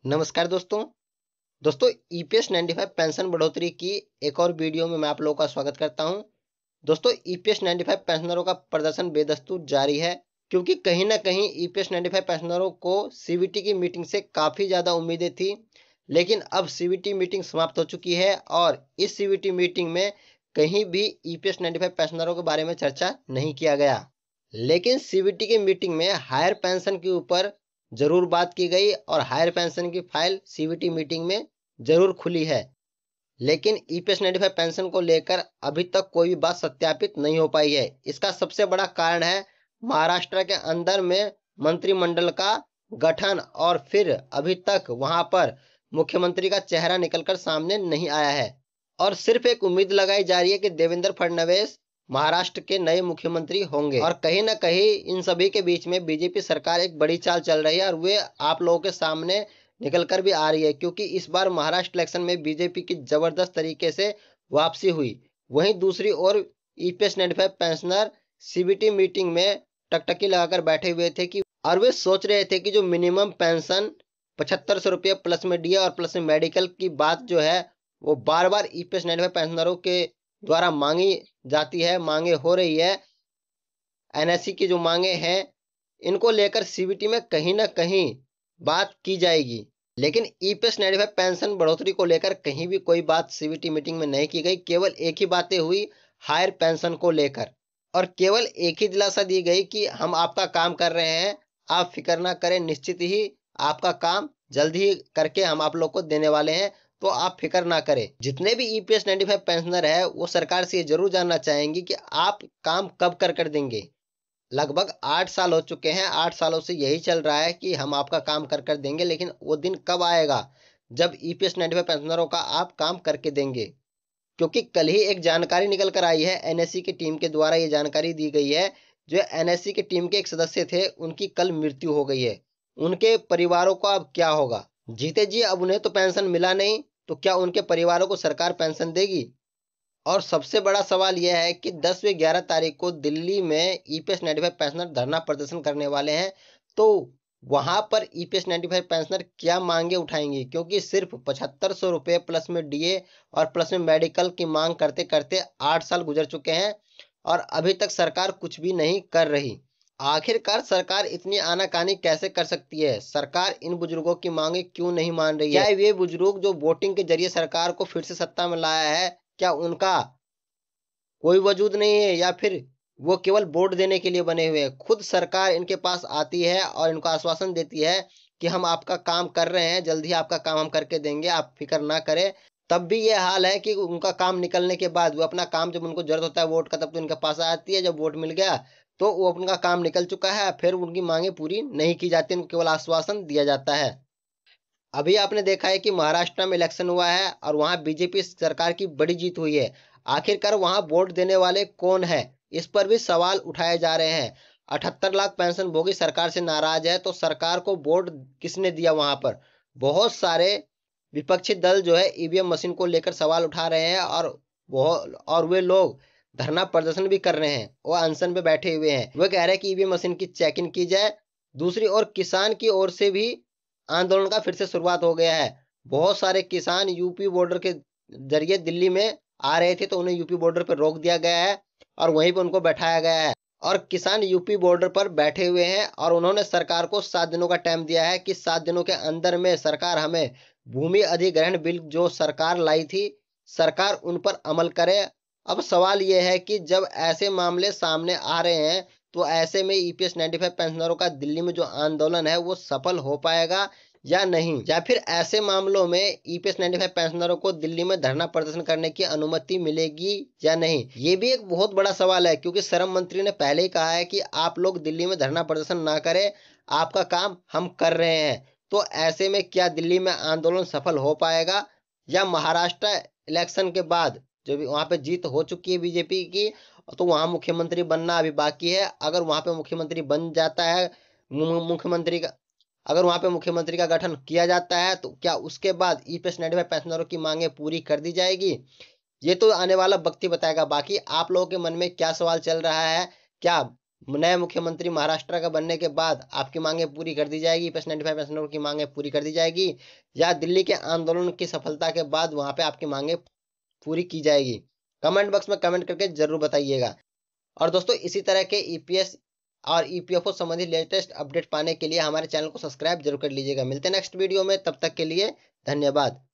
नमस्कार दोस्तों। EPS 95 pension बढ़ोतरी की एक और वीडियो में मैं आप लोगों का स्वागत करता हूं। दोस्तों, ईपीएस 95 पेंशनरों का प्रदर्शन बेदस्तूर जारी है, क्योंकि कहीं ना कहीं ईपीएस 95 पेंशनरों को सीवीटी की मीटिंग से काफी ज्यादा उम्मीदें थी। लेकिन अब सीवीटी मीटिंग समाप्त हो चुकी है और इस सीवीटी मीटिंग में कहीं भी ईपीएस 95 पेंशनरों के बारे में चर्चा नहीं किया गया। लेकिन सीवीटी की मीटिंग में हायर पेंशन के ऊपर जरूर बात की गई और हायर पेंशन की फाइल सीवीटी मीटिंग में जरूर खुली है। लेकिन ईपीएस 95 पेंशन को लेकर अभी तक कोई भी बात सत्यापित नहीं हो पाई है। इसका सबसे बड़ा कारण है महाराष्ट्र के अंदर में मंत्रिमंडल का गठन और फिर अभी तक वहां पर मुख्यमंत्री का चेहरा निकलकर सामने नहीं आया है और सिर्फ एक उम्मीद लगाई जा रही है कि देवेंद्र फडणवीस महाराष्ट्र के नए मुख्यमंत्री होंगे। और कहीं ना कहीं इन सभी के बीच में बीजेपी सरकार एक बड़ी चाल चल रही है और वे आप लोगों के सामने निकल कर भी आ रही है, क्योंकि इस बार महाराष्ट्र इलेक्शन में बीजेपी की जबरदस्त तरीके से वापसी हुई। वहीं दूसरी ओर ईपीएस 95 पेंशनर सीबीटी मीटिंग में टकटकी लगाकर बैठे हुए थे कि और वे सोच रहे थे कि जो मिनिमम पेंशन 7500 रुपये प्लस में डीए और प्लस में मेडिकल की बात जो है वो बार बार ईपीएस 95 पेंशनरों के द्वारा मांगी जाती है, मांगे हो रही है। एनएससी की जो मांगे हैं इनको लेकर सीबीटी में कहीं ना कहीं बात की जाएगी। लेकिन ईपीएस 95 पेंशन बढ़ोतरी को लेकर कहीं भी कोई बात सीबीटी मीटिंग में नहीं की गई। केवल एक ही बातें हुई हायर पेंशन को लेकर और केवल एक ही दिलासा दी गई कि हम आपका काम कर रहे हैं, आप फिक्र ना करें, निश्चित ही आपका काम जल्द ही करके हम आप लोग को देने वाले हैं, तो आप फिक्र ना करें। जितने भी ईपीएस 95 पेंशनर है वो सरकार से ये जरूर जानना चाहेंगे कि आप काम कब कर देंगे। लगभग 8 साल हो चुके हैं, 8 सालों से यही चल रहा है कि हम आपका काम कर देंगे, लेकिन वो दिन कब आएगा जब ईपीएस 95 पेंशनरों का आप काम करके देंगे। क्योंकि कल ही एक जानकारी निकल कर आई है, एनएससी की टीम के द्वारा ये जानकारी दी गई है। जो एनएससी की टीम के एक सदस्य थे उनकी कल मृत्यु हो गई है। उनके परिवारों को अब क्या होगा? जीते जी अब उन्हें तो पेंशन मिला नहीं, तो क्या उनके परिवारों को सरकार पेंशन देगी? और सबसे बड़ा सवाल यह है कि 10 व 11 तारीख को दिल्ली में ईपीएस 95 पेंशनर धरना प्रदर्शन करने वाले हैं। तो वहां पर ईपीएस 95 पेंशनर क्या मांगे उठाएंगे? क्योंकि सिर्फ 7500 रुपये प्लस में डीए और प्लस में मेडिकल की मांग करते करते 8 साल गुजर चुके हैं और अभी तक सरकार कुछ भी नहीं कर रही। आखिरकार सरकार इतनी आनाकानी कैसे कर सकती है? सरकार इन बुजुर्गों की मांगे क्यों नहीं मान रही है? क्या वे बुजुर्ग जो वोटिंग के जरिए सरकार को फिर से सत्ता में लाया है, क्या उनका कोई वजूद नहीं है या फिर वो केवल वोट देने के लिए बने हुए हैं? खुद सरकार इनके पास आती है और इनको आश्वासन देती है कि हम आपका काम कर रहे हैं, जल्द ही आपका काम हम करके देंगे, आप फिक्र ना करें। तब भी ये हाल है कि उनका काम निकलने के बाद वो अपना काम, जब उनको जरूरत होता है वोट का, तब तो इनके पास आती है। जब वोट मिल गया तो वो उनका काम निकल चुका है, फिर उनकी मांगे पूरी नहीं की जाती, उनको केवल आश्वासन दिया जाता है। अभी आपने देखा है कि महाराष्ट्र में इलेक्शन हुआ है और वहां बीजेपी सरकार की बड़ी जीत हुई है। आखिरकार वहां वोट देने वाले कौन है, इस पर भी सवाल उठाए जा रहे हैं। 78 लाख पेंशन भोगी सरकार से नाराज है, तो सरकार को वोट किसने दिया? वहां पर बहुत सारे विपक्षी दल जो है ईवीएम मशीन को लेकर सवाल उठा रहे हैं और वे लोग धरना प्रदर्शन भी कर रहे हैं, वो अनशन पे बैठे हुए हैं। वे कह रहे हैं कि ईवीएम मशीन की चेकिंग की जाए। दूसरी ओर किसान की ओर से भी आंदोलन का फिर से शुरुआत हो गया है। बहुत सारे किसान यूपी बॉर्डर के जरिए दिल्ली में आ रहे थे, तो उन्हें यूपी बॉर्डर पर रोक दिया गया है और वहीं पर उनको बैठाया गया है। और किसान यूपी बॉर्डर पर बैठे हुए हैं और उन्होंने सरकार को 7 दिनों का टाइम दिया है कि 7 दिनों के अंदर में सरकार हमें भूमि अधिग्रहण बिल जो सरकार लाई थी, सरकार उन पर अमल करे। अब सवाल यह है कि जब ऐसे मामले सामने आ रहे हैं, तो ऐसे में ईपीएस 95 पेंशनरों का दिल्ली में जो आंदोलन है वो सफल हो पाएगा या नहीं, या फिर ऐसे मामलों में ईपीएस 95 पेंशनरों को दिल्ली में धरना प्रदर्शन करने की अनुमति मिलेगी या नहीं? ये भी एक बहुत बड़ा सवाल है, क्योंकि श्रम मंत्री ने पहले ही कहा है कि आप लोग दिल्ली में धरना प्रदर्शन ना करें, आपका काम हम कर रहे हैं। तो ऐसे में क्या दिल्ली में आंदोलन सफल हो पाएगा, या महाराष्ट्र इलेक्शन के बाद जो भी वहां पे जीत हो चुकी है बीजेपी की, तो वहां मुख्यमंत्री बनना अभी बाकी है। अगर वहां पे मुख्यमंत्री बन जाता है, मुख्यमंत्री का अगर वहां पे मुख्यमंत्री का गठन किया जाता है, तो क्या उसके बाद ईपीएस 95 पेंशनरों की मांगे पूरी कर दी जाएगी? ये तो आने वाला वक्त ही बताएगा। बाकी आप लोगों के मन में क्या सवाल चल रहा है? क्या नए मुख्यमंत्री महाराष्ट्र का बनने के बाद आपकी मांगे पूरी कर दी जाएगी, ईपीएस 95 पेंशनरों की मांगे पूरी कर दी जाएगी, या दिल्ली के आंदोलन की सफलता के बाद वहां पे आपकी मांगे पूरी की जाएगी? कमेंट बॉक्स में कमेंट करके जरूर बताइएगा। और दोस्तों इसी तरह के ईपीएस और ईपीएफओ संबंधी लेटेस्ट अपडेट पाने के लिए हमारे चैनल को सब्सक्राइब जरूर कर लीजिएगा। मिलते हैं नेक्स्ट वीडियो में, तब तक के लिए धन्यवाद।